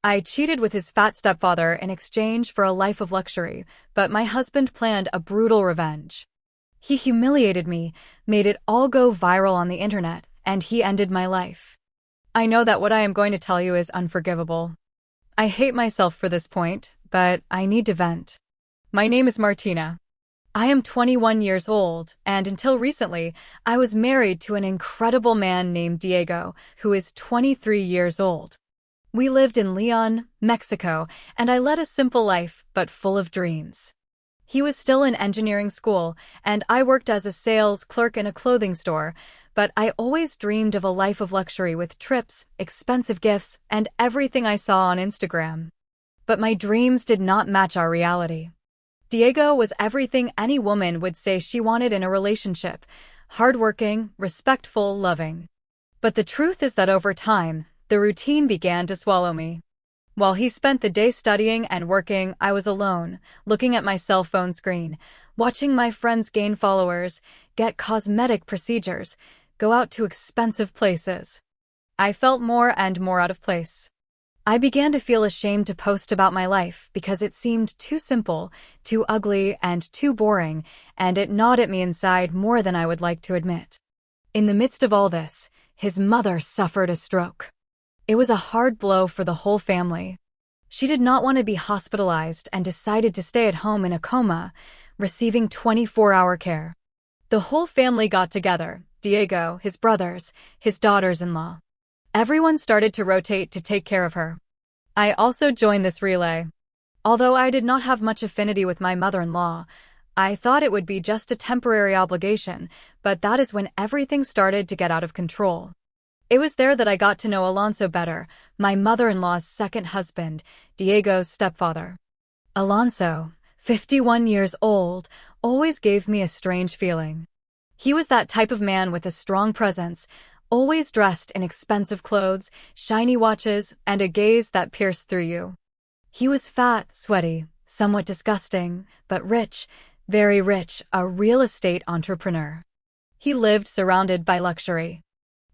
I cheated with his fat stepfather in exchange for a life of luxury, but my husband planned a brutal revenge. He humiliated me, made it all go viral on the internet, and he ended my life. I know that what I am going to tell you is unforgivable. I hate myself for this point, but I need to vent. My name is Martina. I am 21 years old, and until recently, I was married to an incredible man named Diego, who is 23 years old. We lived in Leon, Mexico, and I led a simple life, but full of dreams. He was still in engineering school, and I worked as a sales clerk in a clothing store, but I always dreamed of a life of luxury with trips, expensive gifts, and everything I saw on Instagram. But my dreams did not match our reality. Diego was everything any woman would say she wanted in a relationship: hardworking, respectful, loving. But the truth is that over time, the routine began to swallow me. While he spent the day studying and working, I was alone, looking at my cell phone screen, watching my friends gain followers, get cosmetic procedures, go out to expensive places. I felt more and more out of place. I began to feel ashamed to post about my life because it seemed too simple, too ugly, and too boring, and it gnawed at me inside more than I would like to admit. In the midst of all this, his mother suffered a stroke. It was a hard blow for the whole family. She did not want to be hospitalized and decided to stay at home in a coma, receiving 24-hour care. The whole family got together: Diego, his brothers, his daughters-in-law. Everyone started to rotate to take care of her. I also joined this relay. Although I did not have much affinity with my mother-in-law, I thought it would be just a temporary obligation, but that is when everything started to get out of control. It was there that I got to know Alonso better, my mother-in-law's second husband, Diego's stepfather. Alonso, 51 years old, always gave me a strange feeling. He was that type of man with a strong presence, always dressed in expensive clothes, shiny watches, and a gaze that pierced through you. He was fat, sweaty, somewhat disgusting, but rich, very rich, a real estate entrepreneur. He lived surrounded by luxury.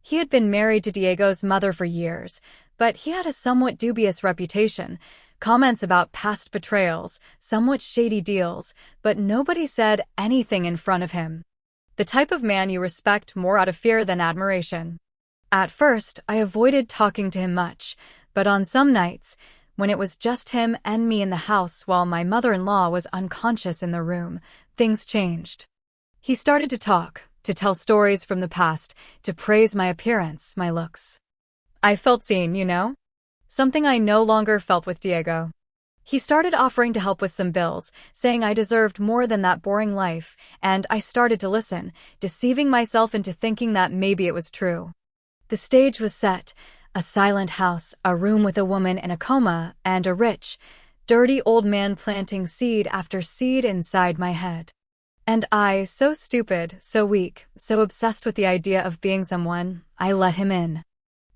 He had been married to Diego's mother for years, but he had a somewhat dubious reputation, comments about past betrayals, somewhat shady deals, but nobody said anything in front of him. The type of man you respect more out of fear than admiration. At first, I avoided talking to him much, but on some nights, when it was just him and me in the house while my mother-in-law was unconscious in the room, things changed. He started to talk, to tell stories from the past, to praise my appearance, my looks. I felt seen, you know? Something I no longer felt with Diego. He started offering to help with some bills, saying I deserved more than that boring life, and I started to listen, deceiving myself into thinking that maybe it was true. The stage was set: a silent house, a room with a woman in a coma, and a rich, dirty old man planting seed after seed inside my head. And I, so stupid, so weak, so obsessed with the idea of being someone, I let him in.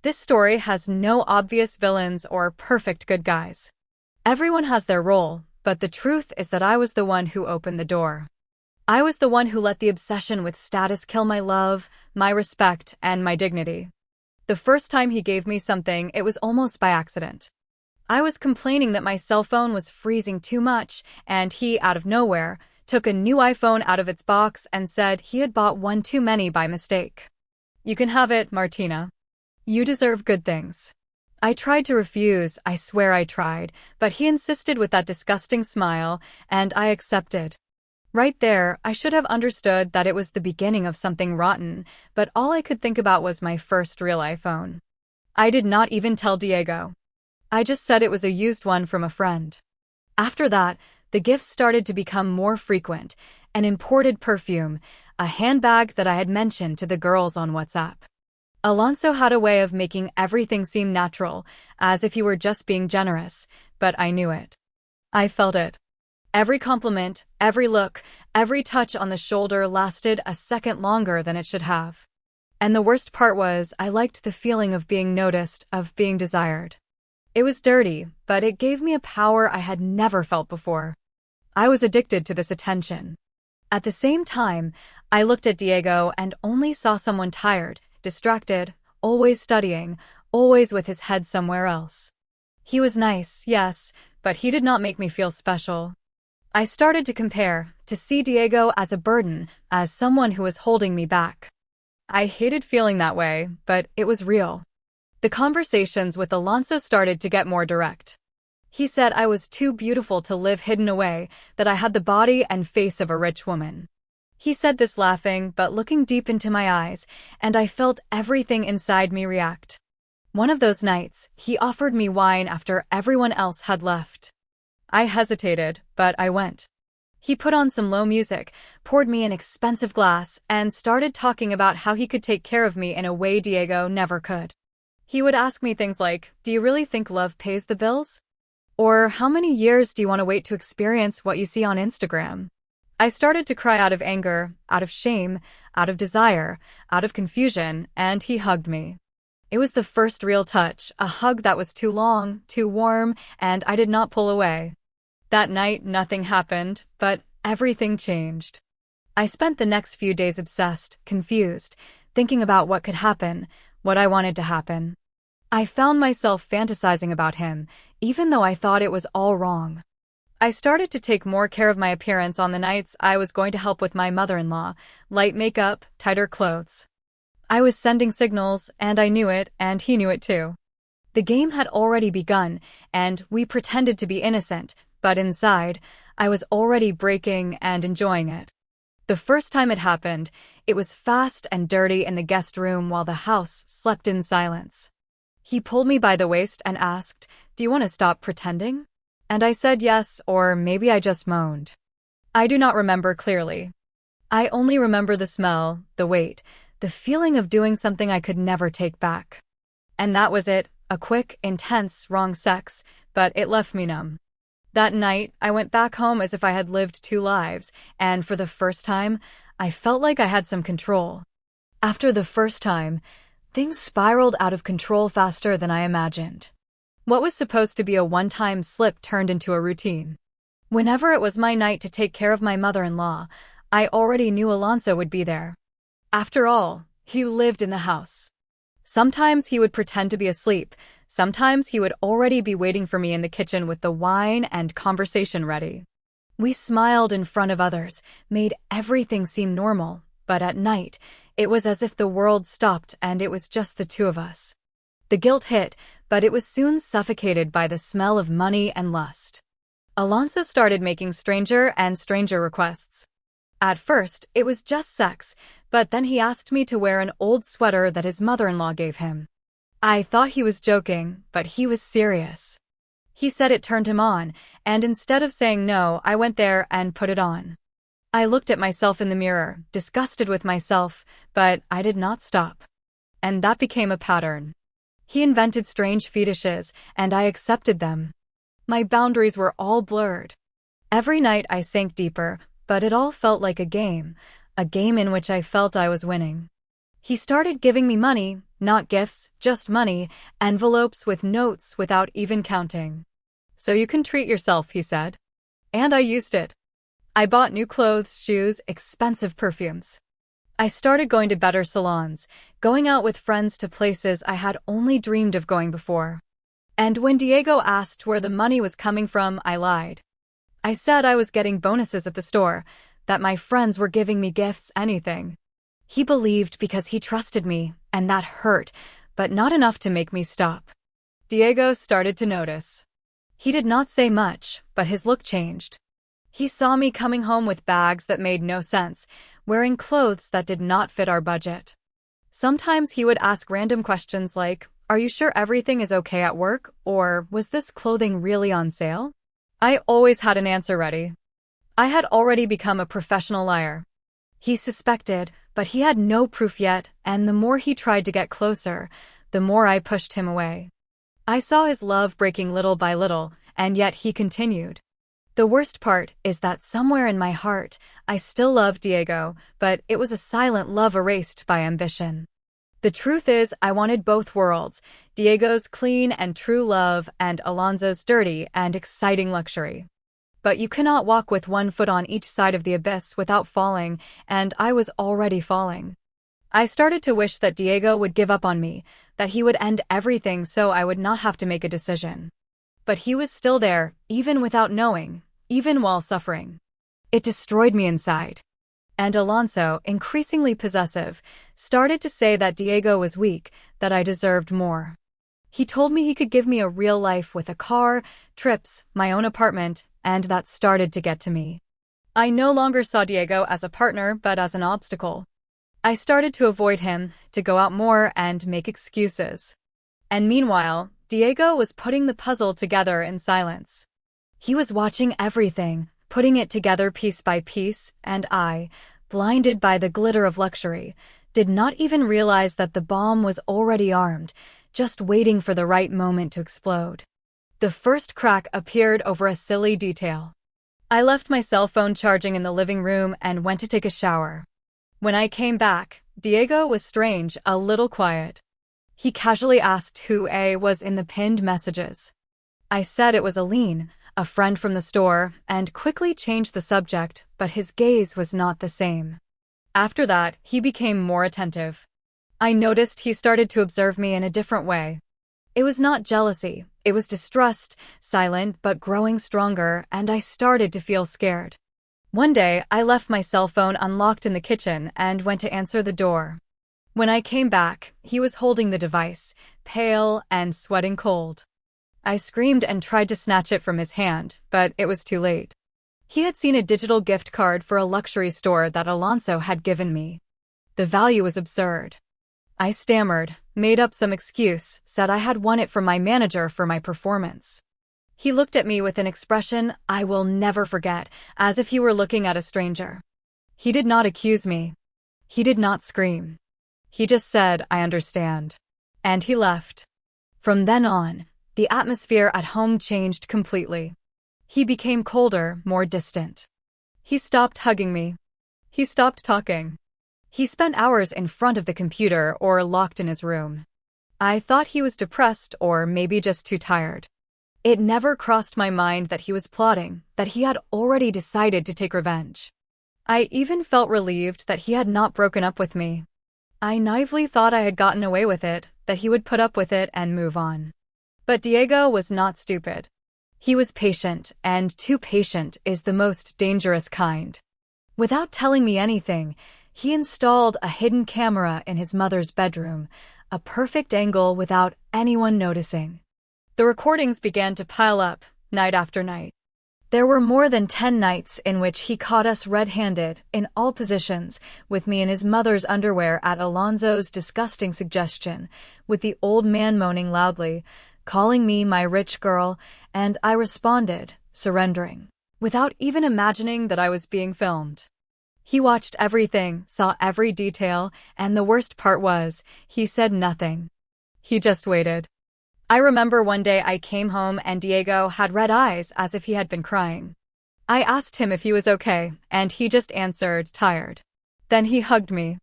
This story has no obvious villains or perfect good guys. Everyone has their role, but the truth is that I was the one who opened the door. I was the one who let the obsession with status kill my love, my respect, and my dignity. The first time he gave me something, it was almost by accident. I was complaining that my cell phone was freezing too much, and he, out of nowhere, took a new iPhone out of its box and said he had bought one too many by mistake. "You can have it, Martina. You deserve good things." I tried to refuse, I swear I tried, but he insisted with that disgusting smile, and I accepted. Right there, I should have understood that it was the beginning of something rotten, but all I could think about was my first real iPhone. I did not even tell Diego. I just said it was a used one from a friend. After that, the gifts started to become more frequent: an imported perfume, a handbag that I had mentioned to the girls on WhatsApp. Alonso had a way of making everything seem natural, as if he were just being generous, but I knew it. I felt it. Every compliment, every look, every touch on the shoulder lasted a second longer than it should have. And the worst part was, I liked the feeling of being noticed, of being desired. It was dirty, but it gave me a power I had never felt before. I was addicted to this attention. At the same time, I looked at Diego and only saw someone tired, distracted, always studying, always with his head somewhere else. He was nice, yes, but he did not make me feel special. I started to compare, to see Diego as a burden, as someone who was holding me back. I hated feeling that way, but it was real. The conversations with Alonso started to get more direct. He said I was too beautiful to live hidden away, that I had the body and face of a rich woman. He said this laughing, but looking deep into my eyes, and I felt everything inside me react. One of those nights, he offered me wine after everyone else had left. I hesitated, but I went. He put on some low music, poured me an expensive glass, and started talking about how he could take care of me in a way Diego never could. He would ask me things like, "Do you really think love pays the bills?" Or, "How many years do you want to wait to experience what you see on Instagram?" I started to cry out of anger, out of shame, out of desire, out of confusion, and he hugged me. It was the first real touch, a hug that was too long, too warm, and I did not pull away. That night, nothing happened, but everything changed. I spent the next few days obsessed, confused, thinking about what could happen, what I wanted to happen. I found myself fantasizing about him, even though I thought it was all wrong. I started to take more care of my appearance on the nights I was going to help with my mother-in-law, light makeup, tighter clothes. I was sending signals, and I knew it, and he knew it too. The game had already begun, and we pretended to be innocent, but inside, I was already breaking and enjoying it. The first time it happened, it was fast and dirty in the guest room while the house slept in silence. He pulled me by the waist and asked, "Do you want to stop pretending?" And I said yes, or maybe I just moaned. I do not remember clearly. I only remember the smell, the weight, the feeling of doing something I could never take back. And that was it, a quick, intense, wrong sex, but it left me numb. That night, I went back home as if I had lived two lives, and for the first time, I felt like I had some control. After the first time, things spiraled out of control faster than I imagined. What was supposed to be a one-time slip turned into a routine. Whenever it was my night to take care of my mother-in-law, I already knew Alonso would be there. After all, he lived in the house. Sometimes he would pretend to be asleep, sometimes he would already be waiting for me in the kitchen with the wine and conversation ready. We smiled in front of others, made everything seem normal, but at night, it was as if the world stopped and it was just the two of us. The guilt hit, but it was soon suffocated by the smell of money and lust. Alonso started making stranger and stranger requests. At first, it was just sex, but then he asked me to wear an old sweater that his mother-in-law gave him. I thought he was joking, but he was serious. He said it turned him on, and instead of saying no, I went there and put it on. I looked at myself in the mirror, disgusted with myself, but I did not stop. And that became a pattern. He invented strange fetishes, and I accepted them. My boundaries were all blurred. Every night I sank deeper, but it all felt like a game in which I felt I was winning. He started giving me money, not gifts, just money, envelopes with notes without even counting. "So you can treat yourself," he said. And I used it. I bought new clothes, shoes, expensive perfumes. I started going to better salons, going out with friends to places I had only dreamed of going before. And when Diego asked where the money was coming from, I lied. I said I was getting bonuses at the store, that my friends were giving me gifts, anything. He believed because he trusted me, and that hurt, but not enough to make me stop. Diego started to notice. He did not say much, but his look changed. He saw me coming home with bags that made no sense, wearing clothes that did not fit our budget. Sometimes he would ask random questions like, "Are you sure everything is okay at work?" Or, "Was this clothing really on sale?" I always had an answer ready. I had already become a professional liar. He suspected, but he had no proof yet, and the more he tried to get closer, the more I pushed him away. I saw his love breaking little by little, and yet he continued. The worst part is that somewhere in my heart, I still loved Diego, but it was a silent love erased by ambition. The truth is, I wanted both worlds, Diego's clean and true love and Alonso's dirty and exciting luxury. But you cannot walk with one foot on each side of the abyss without falling, and I was already falling. I started to wish that Diego would give up on me, that he would end everything so I would not have to make a decision. But he was still there, even without knowing, even while suffering. It destroyed me inside. And Alonso, increasingly possessive, started to say that Diego was weak, that I deserved more. He told me he could give me a real life with a car, trips, my own apartment, and that started to get to me. I no longer saw Diego as a partner, but as an obstacle. I started to avoid him, to go out more and make excuses. And meanwhile, Diego was putting the puzzle together in silence. He was watching everything, putting it together piece by piece, and I, blinded by the glitter of luxury, did not even realize that the bomb was already armed, just waiting for the right moment to explode. The first crack appeared over a silly detail. I left my cell phone charging in the living room and went to take a shower. When I came back, Diego was strange, a little quiet. He casually asked who A was in the pinned messages. I said it was Aline, a friend from the store, and quickly changed the subject, but his gaze was not the same. After that, he became more attentive. I noticed he started to observe me in a different way. It was not jealousy, it was distrust, silent but growing stronger, and I started to feel scared. One day, I left my cell phone unlocked in the kitchen and went to answer the door. When I came back, he was holding the device, pale and sweating cold. I screamed and tried to snatch it from his hand, but it was too late. He had seen a digital gift card for a luxury store that Alonso had given me. The value was absurd. I stammered, made up some excuse, said I had won it from my manager for my performance. He looked at me with an expression I will never forget, as if he were looking at a stranger. He did not accuse me. He did not scream. He just said, "I understand." And he left. From then on, the atmosphere at home changed completely. He became colder, more distant. He stopped hugging me. He stopped talking. He spent hours in front of the computer or locked in his room. I thought he was depressed or maybe just too tired. It never crossed my mind that he was plotting, that he had already decided to take revenge. I even felt relieved that he had not broken up with me. I naively thought I had gotten away with it, that he would put up with it and move on. But Diego was not stupid. He was patient, and too patient is the most dangerous kind. Without telling me anything, he installed a hidden camera in his mother's bedroom, a perfect angle without anyone noticing. The recordings began to pile up, night after night. There were more than 10 nights in which he caught us red-handed, in all positions, with me in his mother's underwear at Alonso's disgusting suggestion, with the old man moaning loudly, calling me my rich girl, and I responded, surrendering, without even imagining that I was being filmed. He watched everything, saw every detail, and the worst part was, he said nothing. He just waited. I remember one day I came home and Diego had red eyes as if he had been crying. I asked him if he was okay, and he just answered, tired. Then he hugged me.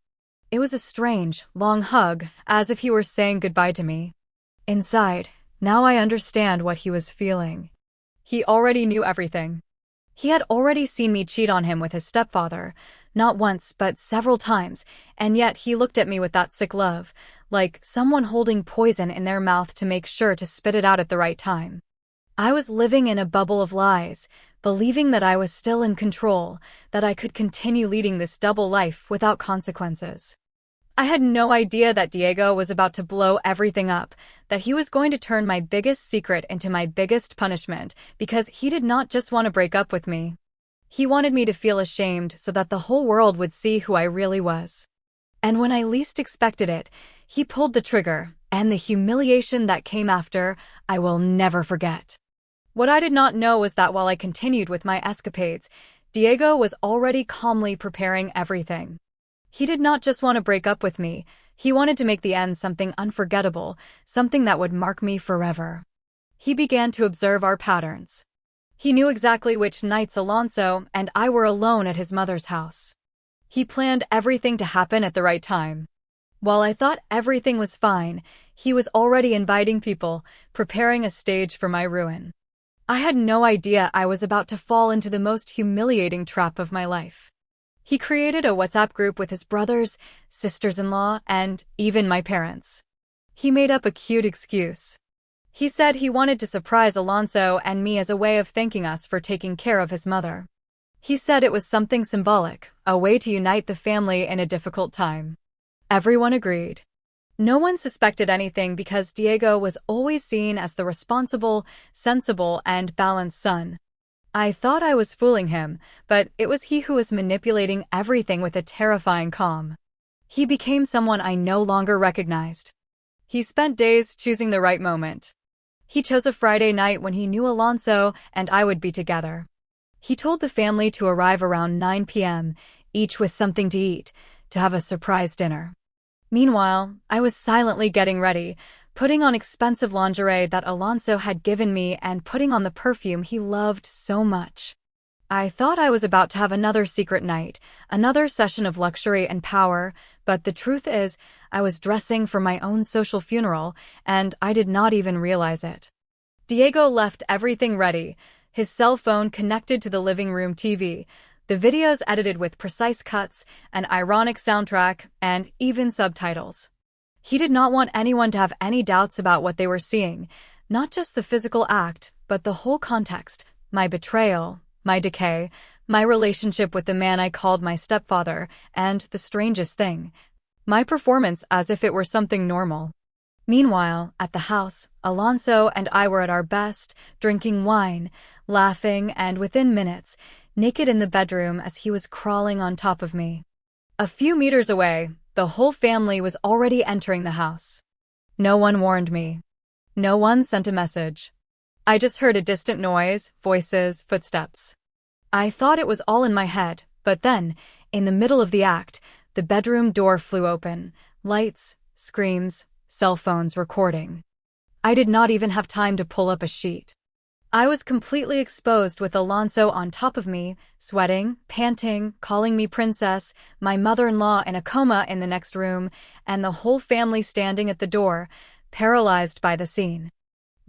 It was a strange, long hug, as if he were saying goodbye to me. Inside, now I understand what he was feeling. He already knew everything. He had already seen me cheat on him with his stepfather, not once but several times, and yet he looked at me with that sick love, like someone holding poison in their mouth to make sure to spit it out at the right time. I was living in a bubble of lies, believing that I was still in control, that I could continue leading this double life without consequences. I had no idea that Diego was about to blow everything up, that he was going to turn my biggest secret into my biggest punishment, because he did not just want to break up with me. He wanted me to feel ashamed so that the whole world would see who I really was. And when I least expected it, he pulled the trigger, and the humiliation that came after, I will never forget. What I did not know was that while I continued with my escapades, Diego was already calmly preparing everything. He did not just want to break up with me, he wanted to make the end something unforgettable, something that would mark me forever. He began to observe our patterns. He knew exactly which nights Alonso and I were alone at his mother's house. He planned everything to happen at the right time. While I thought everything was fine, he was already inviting people, preparing a stage for my ruin. I had no idea I was about to fall into the most humiliating trap of my life. He created a WhatsApp group with his brothers, sisters-in-law, and even my parents. He made up a cute excuse. He said he wanted to surprise Alonso and me as a way of thanking us for taking care of his mother. He said it was something symbolic, a way to unite the family in a difficult time. Everyone agreed. No one suspected anything because Diego was always seen as the responsible, sensible, and balanced son. I thought I was fooling him, but it was he who was manipulating everything with a terrifying calm. He became someone I no longer recognized. He spent days choosing the right moment. He chose a Friday night when he knew Alonso and I would be together. He told the family to arrive around 9 p.m., each with something to eat, to have a surprise dinner. Meanwhile, I was silently getting ready, putting on expensive lingerie that Alonso had given me and putting on the perfume he loved so much. I thought I was about to have another secret night, another session of luxury and power, but the truth is, I was dressing for my own social funeral, and I did not even realize it. Diego left everything ready, his cell phone connected to the living room TV, the videos edited with precise cuts, an ironic soundtrack, and even subtitles. He did not want anyone to have any doubts about what they were seeing, not just the physical act, but the whole context, my betrayal, my decay, my relationship with the man I called my stepfather, and the strangest thing, my performance as if it were something normal. Meanwhile, at the house, Alonso and I were at our best, drinking wine, laughing, and within minutes, naked in the bedroom as he was crawling on top of me. A few meters away, the whole family was already entering the house. No one warned me. No one sent a message. I just heard a distant noise, voices, footsteps. I thought it was all in my head, but then, in the middle of the act, the bedroom door flew open. Lights, screams, cell phones recording. I did not even have time to pull up a sheet. I was completely exposed with Alonso on top of me, sweating, panting, calling me princess, my mother-in-law in a coma in the next room, and the whole family standing at the door, paralyzed by the scene.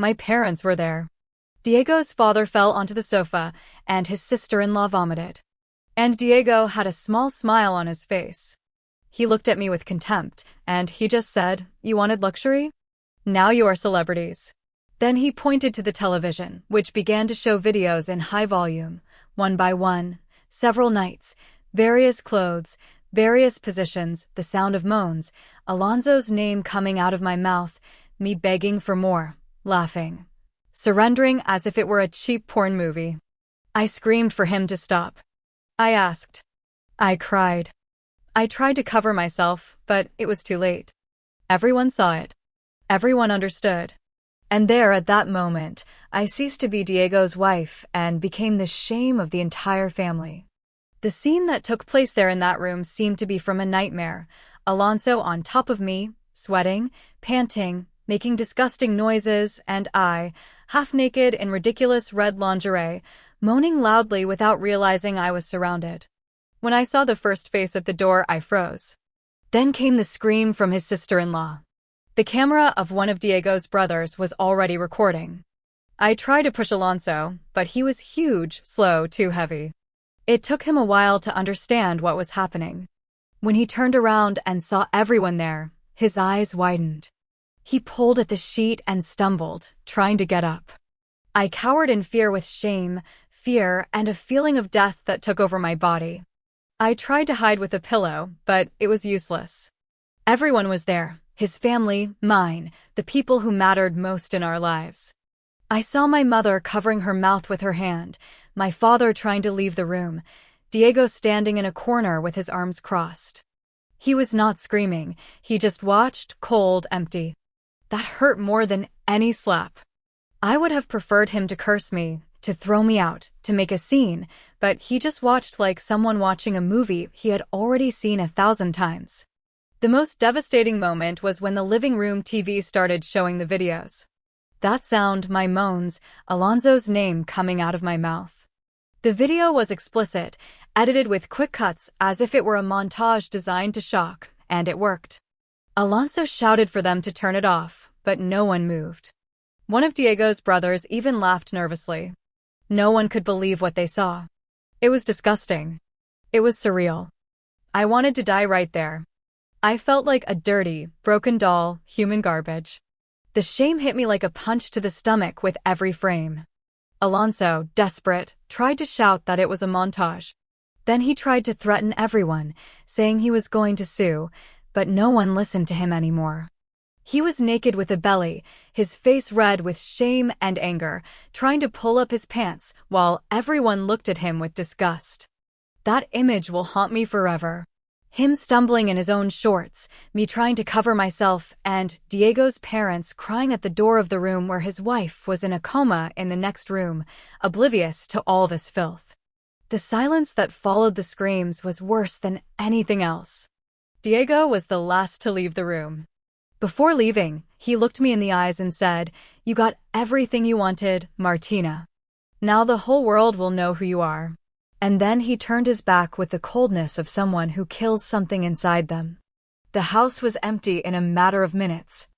My parents were there. Diego's father fell onto the sofa, and his sister-in-law vomited. And Diego had a small smile on his face. He looked at me with contempt, and he just said, "You wanted luxury? Now you are celebrities." Then he pointed to the television, which began to show videos in high volume, one by one, several nights, various clothes, various positions, the sound of moans, Alonso's name coming out of my mouth, me begging for more, laughing, surrendering as if it were a cheap porn movie. I screamed for him to stop. I asked. I cried. I tried to cover myself, but it was too late. Everyone saw it. Everyone understood. And there, at that moment, I ceased to be Diego's wife and became the shame of the entire family. The scene that took place there in that room seemed to be from a nightmare. Alonso on top of me, sweating, panting, making disgusting noises, and I, half naked in ridiculous red lingerie, moaning loudly without realizing I was surrounded. When I saw the first face at the door, I froze. Then came the scream from his sister-in-law. The camera of one of Diego's brothers was already recording. I tried to push Alonso, but he was huge, slow, too heavy. It took him a while to understand what was happening. When he turned around and saw everyone there, his eyes widened. He pulled at the sheet and stumbled, trying to get up. I cowered in fear with shame, fear, and a feeling of death that took over my body. I tried to hide with a pillow, but it was useless. Everyone was there. His family, mine, the people who mattered most in our lives. I saw my mother covering her mouth with her hand, my father trying to leave the room, Diego standing in a corner with his arms crossed. He was not screaming, he just watched, cold, empty. That hurt more than any slap. I would have preferred him to curse me, to throw me out, to make a scene, but he just watched like someone watching a movie he had already seen 1,000 times. The most devastating moment was when the living room TV started showing the videos. That sound, my moans, Alonso's name coming out of my mouth. The video was explicit, edited with quick cuts as if it were a montage designed to shock, and it worked. Alonso shouted for them to turn it off, but no one moved. One of Diego's brothers even laughed nervously. No one could believe what they saw. It was disgusting. It was surreal. I wanted to die right there. I felt like a dirty, broken doll, human garbage. The shame hit me like a punch to the stomach with every frame. Alonso, desperate, tried to shout that it was a montage. Then he tried to threaten everyone, saying he was going to sue, but no one listened to him anymore. He was naked with a belly, his face red with shame and anger, trying to pull up his pants while everyone looked at him with disgust. That image will haunt me forever. Him stumbling in his own shorts, me trying to cover myself, and Diego's parents crying at the door of the room where his wife was in a coma in the next room, oblivious to all this filth. The silence that followed the screams was worse than anything else. Diego was the last to leave the room. Before leaving, he looked me in the eyes and said, "You got everything you wanted, Martina. Now the whole world will know who you are." And then he turned his back with the coldness of someone who kills something inside them. The house was empty in a matter of minutes.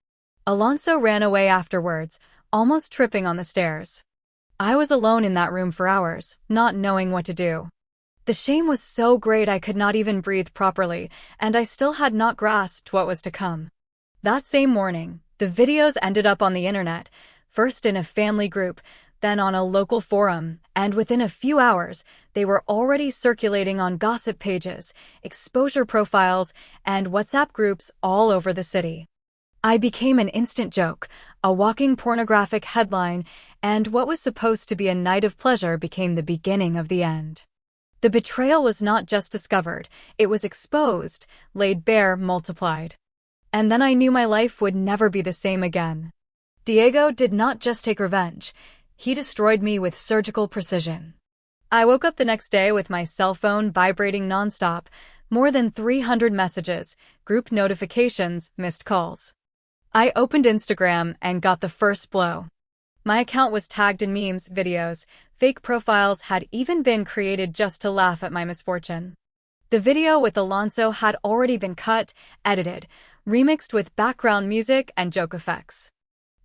Alonso ran away afterwards, almost tripping on the stairs. I was alone in that room for hours, not knowing what to do. The shame was so great I could not even breathe properly, and I still had not grasped what was to come. That same morning, the videos ended up on the internet, first in a family group, then on a local forum, and within a few hours, they were already circulating on gossip pages, exposure profiles, and WhatsApp groups all over the city. I became an instant joke, a walking pornographic headline, and what was supposed to be a night of pleasure became the beginning of the end. The betrayal was not just discovered, it was exposed, laid bare, multiplied. And then I knew my life would never be the same again. Diego did not just take revenge. He destroyed me with surgical precision. I woke up the next day with my cell phone vibrating nonstop, more than 300 messages, group notifications, missed calls. I opened Instagram and got the first blow. My account was tagged in memes, videos, fake profiles had even been created just to laugh at my misfortune. The video with Alonso had already been cut, edited, remixed with background music and joke effects.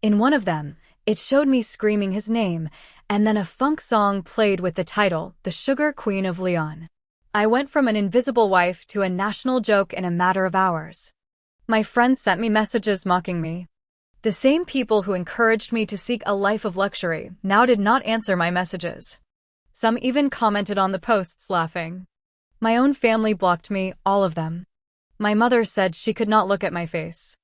In one of them, it showed me screaming his name, and then a funk song played with the title, "The Sugar Queen of Leon." I went from an invisible wife to a national joke in a matter of hours. My friends sent me messages mocking me. The same people who encouraged me to seek a life of luxury now did not answer my messages. Some even commented on the posts laughing. My own family blocked me, all of them. My mother said she could not look at my face.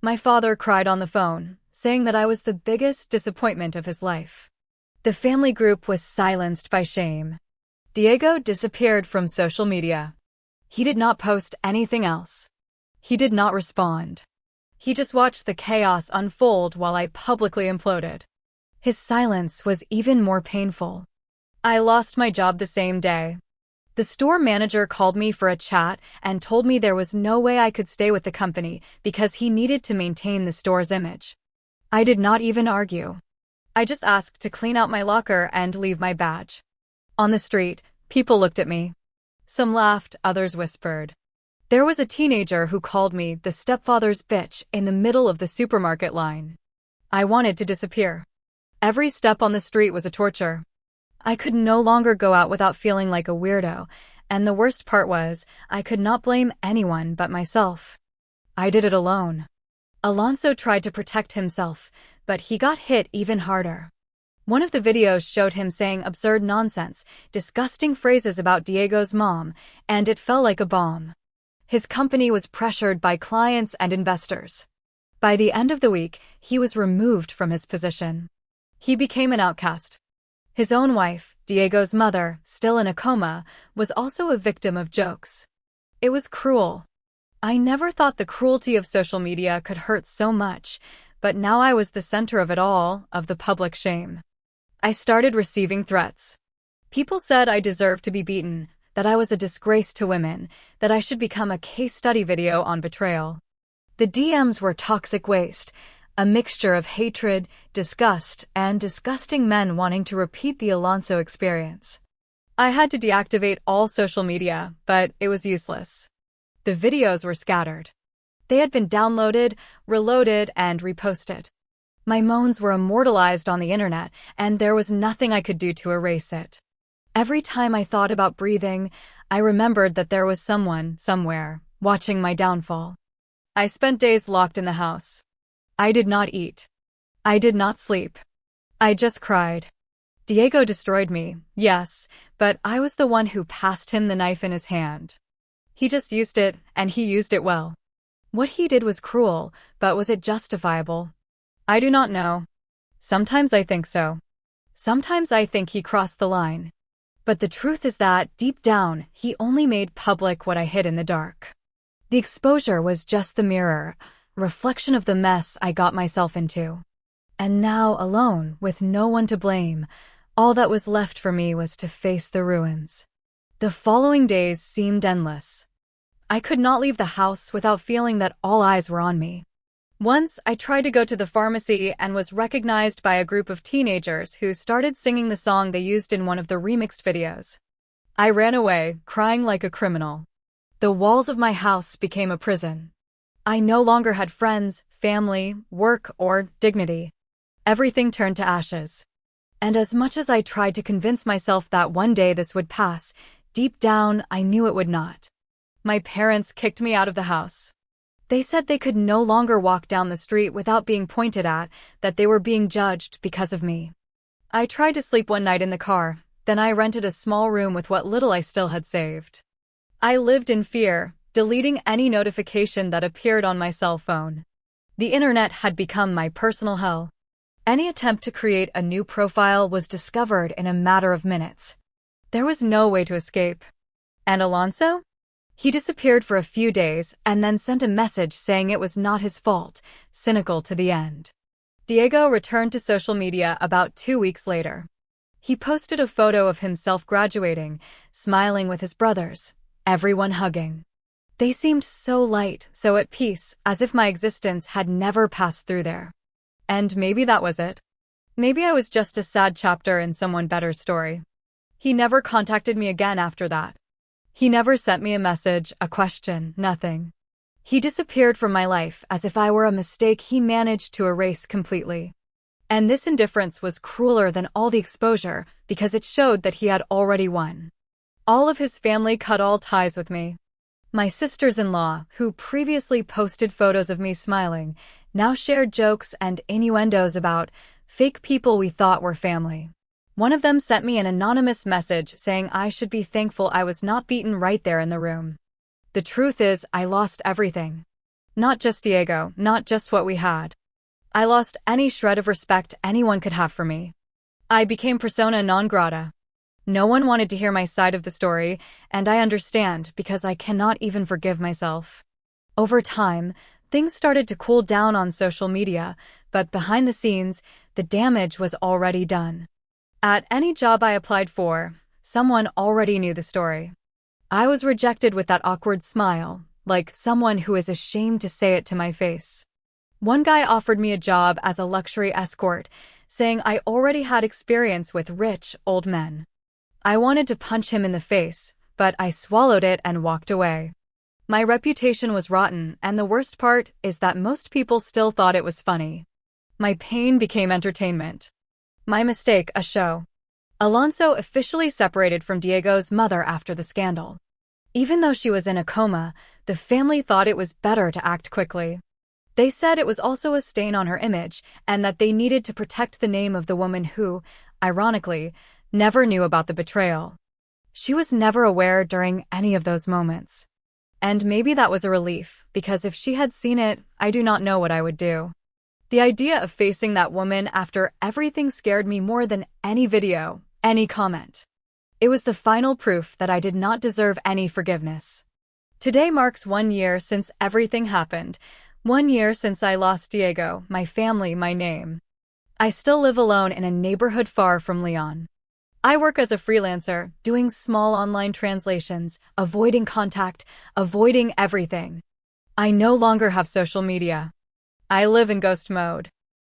My father cried on the phone, saying that I was the biggest disappointment of his life. The family group was silenced by shame. Diego disappeared from social media. He did not post anything else. He did not respond. He just watched the chaos unfold while I publicly imploded. His silence was even more painful. I lost my job the same day. The store manager called me for a chat and told me there was no way I could stay with the company because he needed to maintain the store's image. I did not even argue. I just asked to clean out my locker and leave my badge. On the street, people looked at me. Some laughed, others whispered. There was a teenager who called me the stepfather's bitch in the middle of the supermarket line. I wanted to disappear. Every step on the street was a torture. I could no longer go out without feeling like a weirdo, and the worst part was, I could not blame anyone but myself. I did it alone. Alonso tried to protect himself, but he got hit even harder. One of the videos showed him saying absurd nonsense, disgusting phrases about Diego's mom, and it fell like a bomb. His company was pressured by clients and investors. By the end of the week, he was removed from his position. He became an outcast. His own wife, Diego's mother, still in a coma, was also a victim of jokes. It was cruel. I never thought the cruelty of social media could hurt so much, but now I was the center of it all, of the public shame. I started receiving threats. People said I deserved to be beaten, that I was a disgrace to women, that I should become a case study video on betrayal. The DMs were toxic waste, a mixture of hatred, disgust, and disgusting men wanting to repeat the Alonso experience. I had to deactivate all social media, but it was useless. The videos were scattered. They had been downloaded, reloaded, and reposted. My moans were immortalized on the internet, and there was nothing I could do to erase it. Every time I thought about breathing, I remembered that there was someone, somewhere, watching my downfall. I spent days locked in the house. I did not eat. I did not sleep. I just cried. Diego destroyed me, yes, but I was the one who passed him the knife in his hand. He just used it, and he used it well. What he did was cruel, but was it justifiable? I do not know. Sometimes I think so. Sometimes I think he crossed the line. But the truth is that, deep down, he only made public what I hid in the dark. The exposure was just the mirror, reflection of the mess I got myself into. And now, alone, with no one to blame, all that was left for me was to face the ruins. The following days seemed endless. I could not leave the house without feeling that all eyes were on me. Once, I tried to go to the pharmacy and was recognized by a group of teenagers who started singing the song they used in one of the remixed videos. I ran away, crying like a criminal. The walls of my house became a prison. I no longer had friends, family, work, or dignity. Everything turned to ashes. And as much as I tried to convince myself that one day this would pass, deep down, I knew it would not. My parents kicked me out of the house. They said they could no longer walk down the street without being pointed at, that they were being judged because of me. I tried to sleep one night in the car, then I rented a small room with what little I still had saved. I lived in fear, deleting any notification that appeared on my cell phone. The internet had become my personal hell. Any attempt to create a new profile was discovered in a matter of minutes. There was no way to escape. And Alonso? He disappeared for a few days and then sent a message saying it was not his fault, cynical to the end. Diego returned to social media about 2 weeks later. He posted a photo of himself graduating, smiling with his brothers, everyone hugging. They seemed so light, so at peace, as if my existence had never passed through there. And maybe that was it. Maybe I was just a sad chapter in someone better's story. He never contacted me again after that. He never sent me a message, a question, nothing. He disappeared from my life as if I were a mistake he managed to erase completely. And this indifference was crueler than all the exposure because it showed that he had already won. All of his family cut all ties with me. My sisters-in-law, who previously posted photos of me smiling, now shared jokes and innuendos about fake people we thought were family. One of them sent me an anonymous message saying I should be thankful I was not beaten right there in the room. The truth is, I lost everything. Not just Diego, not just what we had. I lost any shred of respect anyone could have for me. I became persona non grata. No one wanted to hear my side of the story, and I understand because I cannot even forgive myself. Over time, things started to cool down on social media, but behind the scenes, the damage was already done. At any job I applied for, someone already knew the story. I was rejected with that awkward smile, like someone who is ashamed to say it to my face. One guy offered me a job as a luxury escort, saying I already had experience with rich, old men. I wanted to punch him in the face, but I swallowed it and walked away. My reputation was rotten, and the worst part is that most people still thought it was funny. My pain became entertainment. My mistake, a show. Alonso officially separated from Diego's mother after the scandal. Even though she was in a coma, the family thought it was better to act quickly. They said it was also a stain on her image and that they needed to protect the name of the woman who, ironically, never knew about the betrayal. She was never aware during any of those moments. And maybe that was a relief, because if she had seen it, I do not know what I would do. The idea of facing that woman after everything scared me more than any video, any comment. It was the final proof that I did not deserve any forgiveness. Today marks 1 year since everything happened, 1 year since I lost Diego, my family, my name. I still live alone in a neighborhood far from Leon. I work as a freelancer, doing small online translations, avoiding contact, avoiding everything. I no longer have social media. I live in ghost mode.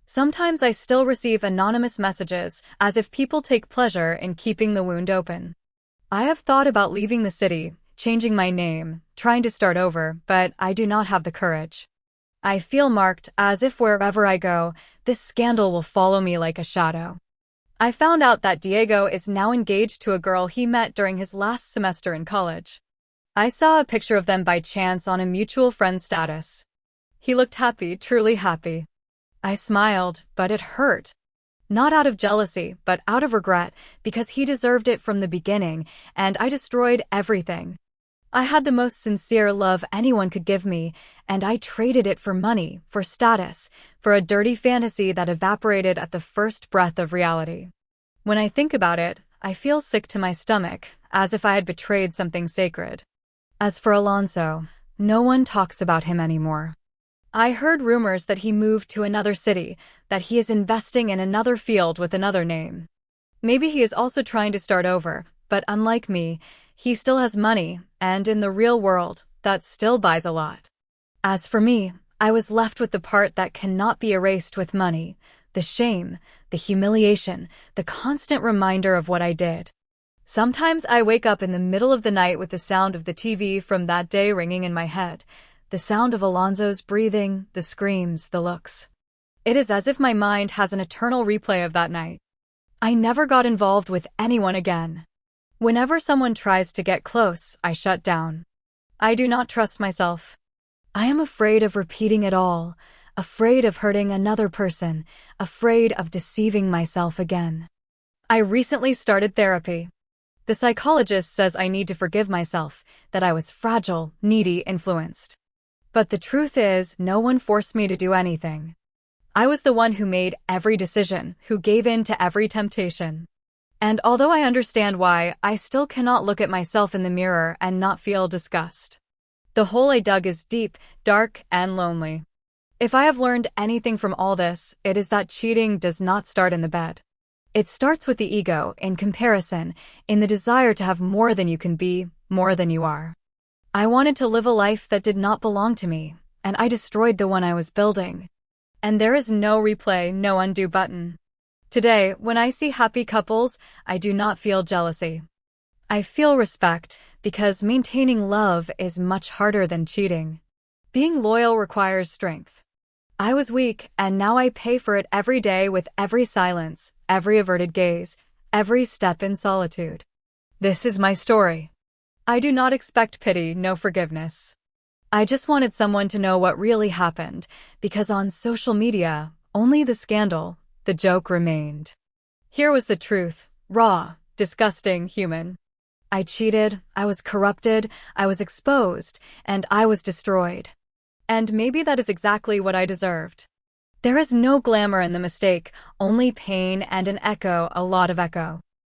Sometimes I still receive anonymous messages, as if people take pleasure in keeping the wound open. I have thought about leaving the city, changing my name, trying to start over, but I do not have the courage. I feel marked, as if wherever I go, this scandal will follow me like a shadow. I found out that Diego is now engaged to a girl he met during his last semester in college. I saw a picture of them by chance on a mutual friend status. He looked happy, truly happy. I smiled, but it hurt. Not out of jealousy, but out of regret, because he deserved it from the beginning, and I destroyed everything. I had the most sincere love anyone could give me, and I traded it for money, for status, for a dirty fantasy that evaporated at the first breath of reality. When I think about it, I feel sick to my stomach, as if I had betrayed something sacred. As for Alonso, no one talks about him anymore. I heard rumors that he moved to another city, that he is investing in another field with another name. Maybe he is also trying to start over, but unlike me, he still has money, and in the real world, that still buys a lot. As for me, I was left with the part that cannot be erased with money, the shame, the humiliation, the constant reminder of what I did. Sometimes I wake up in the middle of the night with the sound of the TV from that day ringing in my head, the sound of Alonso's breathing, the screams, the looks. It is as if my mind has an eternal replay of that night. I never got involved with anyone again. Whenever someone tries to get close, I shut down. I do not trust myself. I am afraid of repeating it all, afraid of hurting another person, afraid of deceiving myself again. I recently started therapy. The psychologist says I need to forgive myself, that I was fragile, needy, influenced. But the truth is, no one forced me to do anything. I was the one who made every decision, who gave in to every temptation. And although I understand why, I still cannot look at myself in the mirror and not feel disgust. The hole I dug is deep, dark, and lonely. If I have learned anything from all this, it is that cheating does not start in the bed. It starts with the ego, in comparison, in the desire to have more than you can be, more than you are. I wanted to live a life that did not belong to me, and I destroyed the one I was building. And there is no replay, no undo button. Today, when I see happy couples, I do not feel jealousy. I feel respect, because maintaining love is much harder than cheating. Being loyal requires strength. I was weak, and now I pay for it every day with every silence, every averted gaze, every step in solitude. This is my story. I do not expect pity, no forgiveness. I just wanted someone to know what really happened, because on social media, only the scandal, the joke remained. Here was the truth, raw, disgusting, human. I cheated, I was corrupted, I was exposed, and I was destroyed. And maybe that is exactly what I deserved. There is no glamour in the mistake, only pain and an echo, a lot of echo.